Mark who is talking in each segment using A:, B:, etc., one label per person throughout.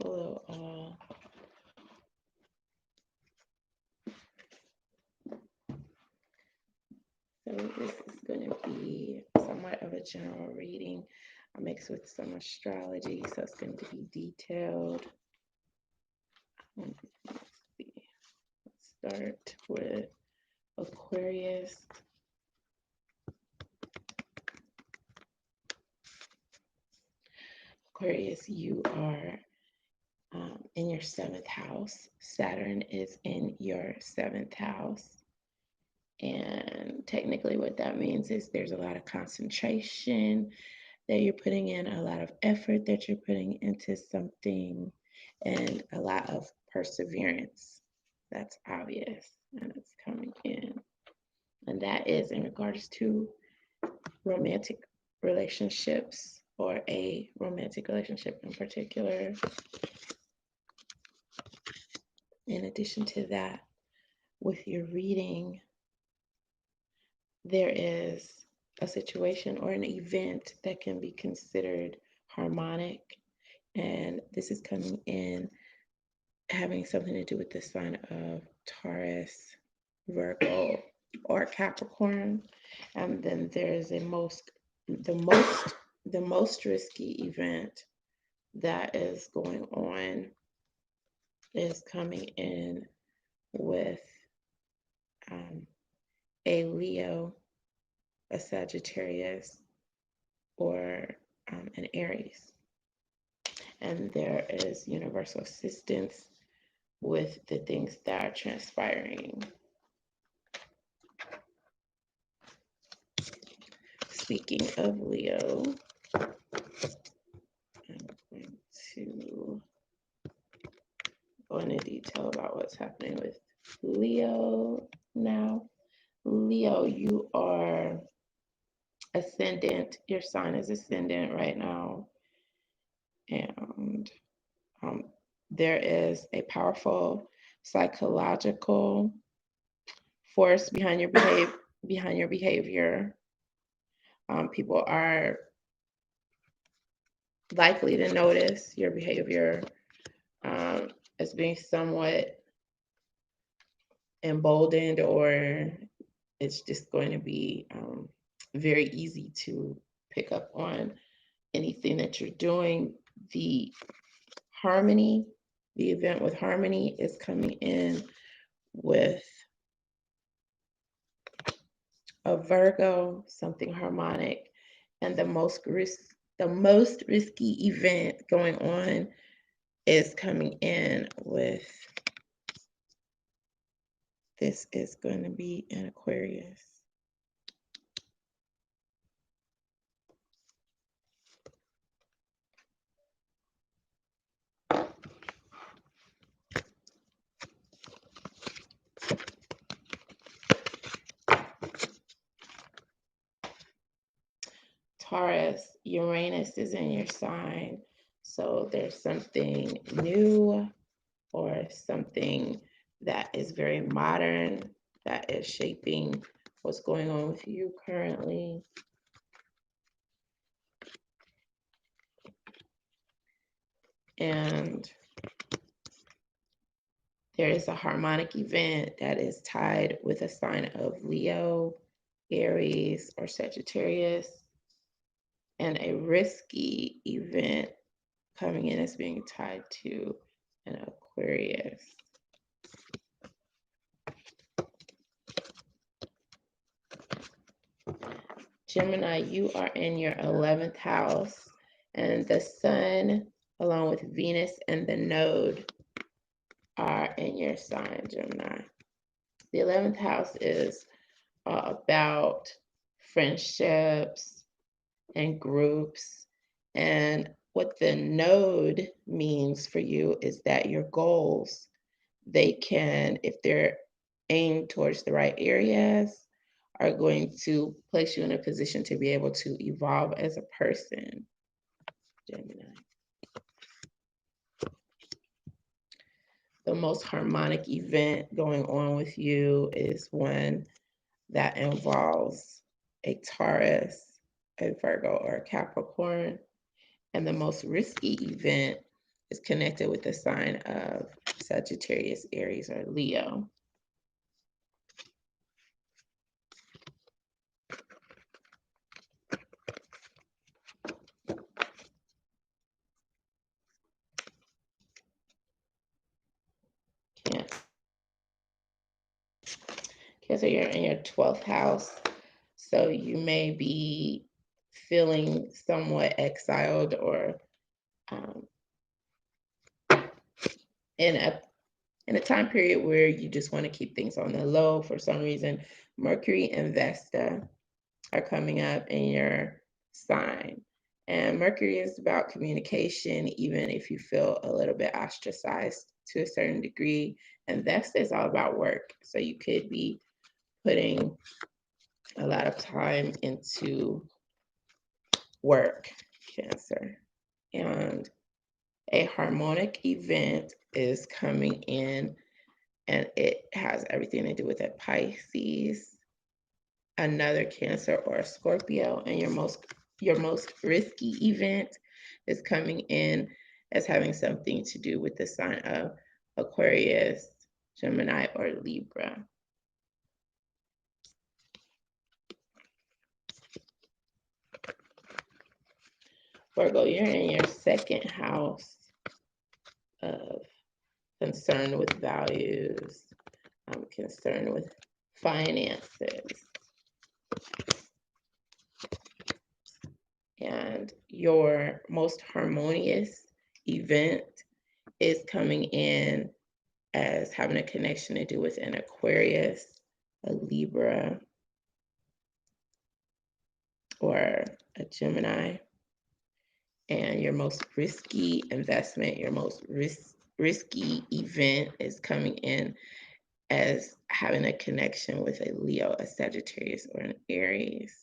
A: Hello. So this is going to be somewhat of a general reading. I mix with some astrology, so it's going to be detailed. Let's see. Let's start with Aquarius. Aquarius, you are in your seventh house. Saturn is in your seventh house. And technically, what that means is there's a lot of concentration that you're putting in, a lot of effort that you're putting into something, and a lot of perseverance. That's obvious, and it's coming in. And that is in regards to romantic relationships or a romantic relationship in particular. In addition to that, with your reading, there is a situation or an event that can be considered harmonic. And this is coming in having something to do with the sign of Taurus, Virgo, or Capricorn. And then there's the most risky event that is going on is coming in with a Leo, a Sagittarius, or an Aries. And there is universal assistance with the things that are transpiring. Speaking of Leo, I'm going to go into detail about what's happening with Leo now. Leo, you are ascendant. Your sign is ascendant right now. And there is a powerful psychological force behind your behavior. People are likely to notice your behavior as being somewhat emboldened, or it's just going to be very easy to pick up on anything that you're doing. The event with harmony is coming in with a Virgo, something harmonic, and the most risky event going on is coming in with, this is going to be an Aquarius. Taurus, Uranus is in your sign. So there's something new or something that is very modern that is shaping what's going on with you currently. And there is a harmonic event that is tied with a sign of Leo, Aries, or Sagittarius, and a risky event coming in as being tied to an Aquarius. Gemini, you are in your 11th house, and the sun, along with Venus and the node, are in your sign, Gemini. The 11th house is about friendships and groups. And what the node means for you is that your goals, they can, if they're aimed towards the right areas, are going to place you in a position to be able to evolve as a person, Gemini. The most harmonic event going on with you is one that involves a Taurus, a Virgo, or a Capricorn. And the most risky event is connected with the sign of Sagittarius, Aries, or Leo. Cancer, you're in your 12th house, so you may be feeling somewhat exiled or in a time period where you just want to keep things on the low for some reason. Mercury and Vesta are coming up in your sign. And Mercury is about communication, even if you feel a little bit ostracized to a certain degree. And Vesta is all about work. So you could be putting a lot of time into work, Cancer. And a harmonic event is coming in, and it has everything to do with a Pisces, another Cancer, or a Scorpio. And your most risky event is coming in as having something to do with the sign of Aquarius, Gemini, or Libra. Virgo, you're in your second house of concern with values, concern with finances. And your most harmonious event is coming in as having a connection to do with an Aquarius, a Libra, or a Gemini. And your most risky investment, your most risky event is coming in as having a connection with a Leo, a Sagittarius, or an Aries.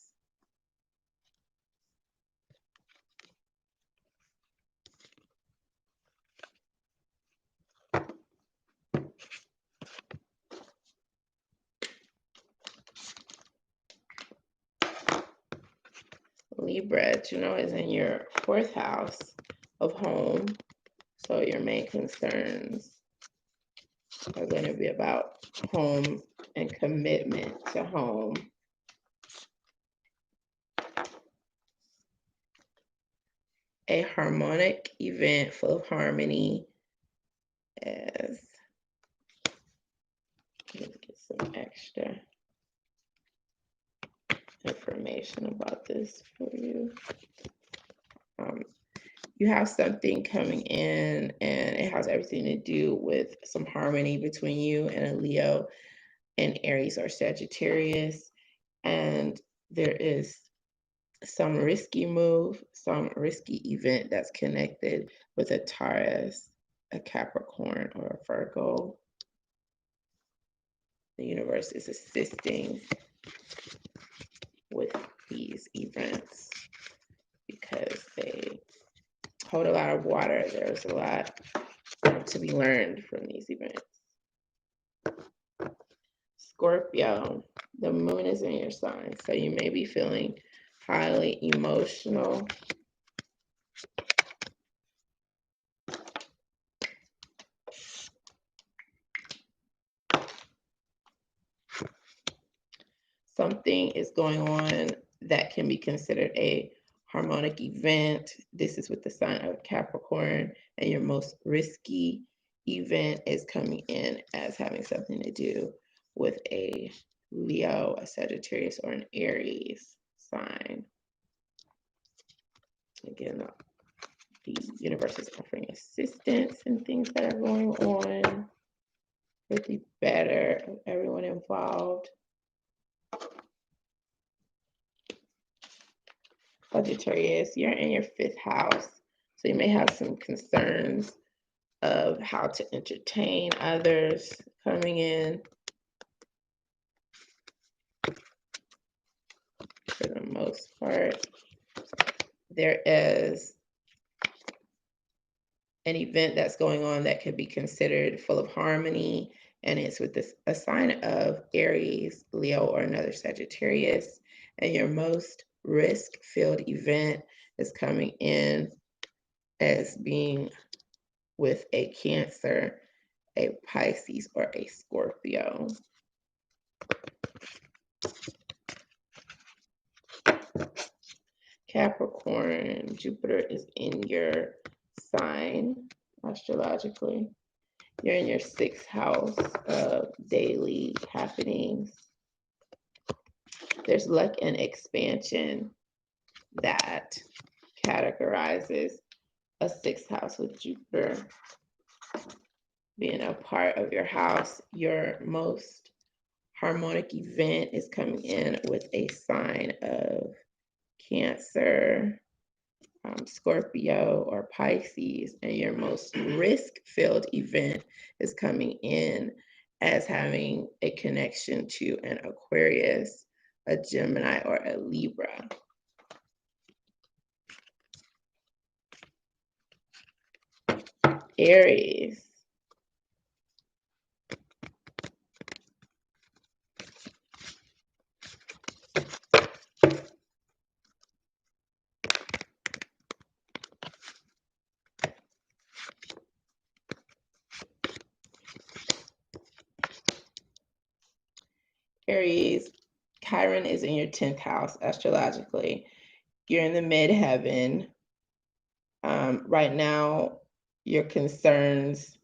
A: Libra, is in your 4th house of home. So your main concerns are going to be about home and commitment to home. A harmonic event full of harmony is, let's get some extra information about this for you. You have something coming in, and it has everything to do with some harmony between you and a Leo, an Aries, or Sagittarius. And there is some risky move, some risky event that's connected with a Taurus, a Capricorn, or a Virgo. The universe is assisting with these events because they hold a lot of water. There's a lot to be learned from these events. Scorpio, the moon is in your sign, so you may be feeling highly emotional. Something is going on that can be considered a harmonic event. This is with the sign of Capricorn, and your most risky event is coming in as having something to do with a Leo, a Sagittarius, or an Aries sign. Again, the universe is offering assistance and things that are going on for the better of everyone involved. Sagittarius, you're in your 5th house, so you may have some concerns of how to entertain others coming in. For the most part, there is an event that's going on that could be considered full of harmony, and it's with a sign of Aries, Leo, or another Sagittarius. And your most risk-filled event is coming in as being with a Cancer, a Pisces, or a Scorpio. Capricorn, Jupiter is in your sign astrologically. You're in your 6th house of daily happenings. There's luck and expansion that categorizes a 6th house with Jupiter being a part of your house. Your most harmonic event is coming in with a sign of Cancer, Scorpio, or Pisces, and your most risk-filled event is coming in as having a connection to an Aquarius, a Gemini, or a Libra. Aries. Aries, Chiron is in your 10th house astrologically. You're in the midheaven. Right now, your concerns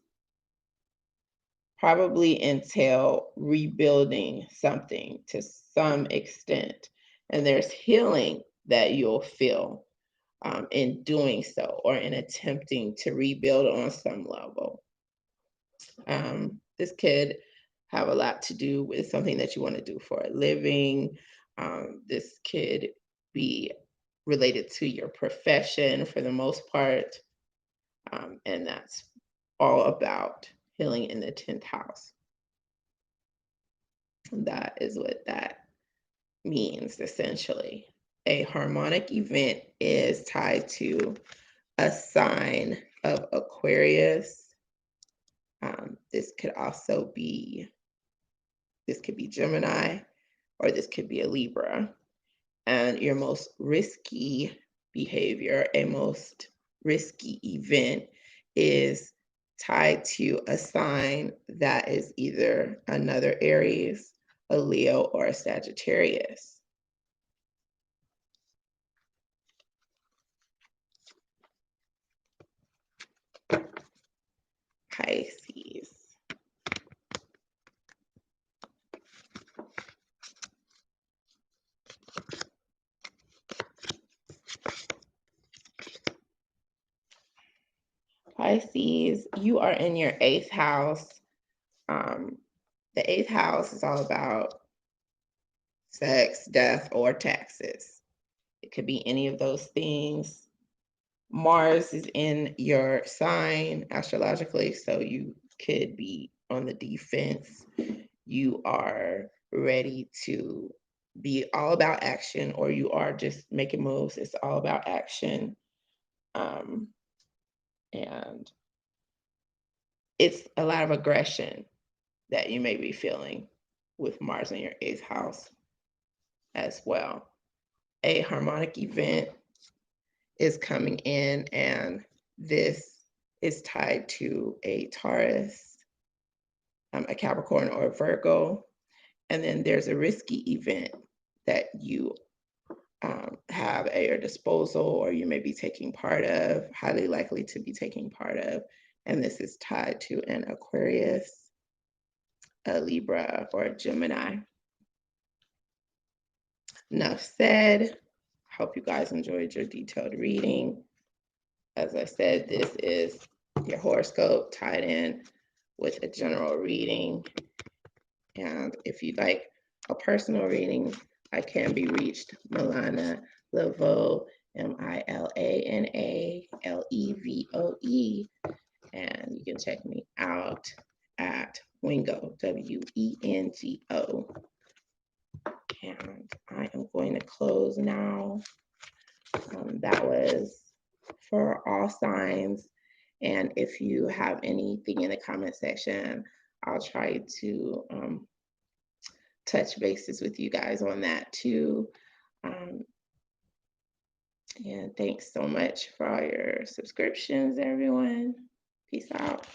A: probably entail rebuilding something to some extent. And there's healing that you'll feel in doing so, or in attempting to rebuild on some level. This could have a lot to do with something that you want to do for a living. This could be related to your profession for the most part. And that's all about healing in the 10th house. That is what that means, essentially. A harmonic event is tied to a sign of Aquarius. This could be Gemini, or this could be a Libra. And your most risky behavior, a most risky event, is tied to a sign that is either another Aries, a Leo, or a Sagittarius. Pisces. Pisces, you are in your 8th house. The 8th house is all about sex, death, or taxes. It could be any of those things. Mars is in your sign astrologically, so you could be on the defense. You are ready to be all about action, or you are just making moves. It's all about action. And it's a lot of aggression that you may be feeling with Mars in your 8th house as well. A harmonic event is coming in, and this is tied to a Taurus, a Capricorn, or a Virgo. And then there's a risky event that you have at your disposal, or you may be taking part of, highly likely to be taking part of. And this is tied to an Aquarius, a Libra, or a Gemini. Enough said. Hope you guys enjoyed your detailed reading. As I said, this is your horoscope tied in with a general reading. And if you'd like a personal reading, I can be reached, Milana Levoe, MILANALEVOE. And you can check me out at Wengo, WENGO. And I am going to close now. That was for all signs. And if you have anything in the comment section, I'll try to touch bases with you guys on that too. And thanks so much for all your subscriptions, everyone. Peace out.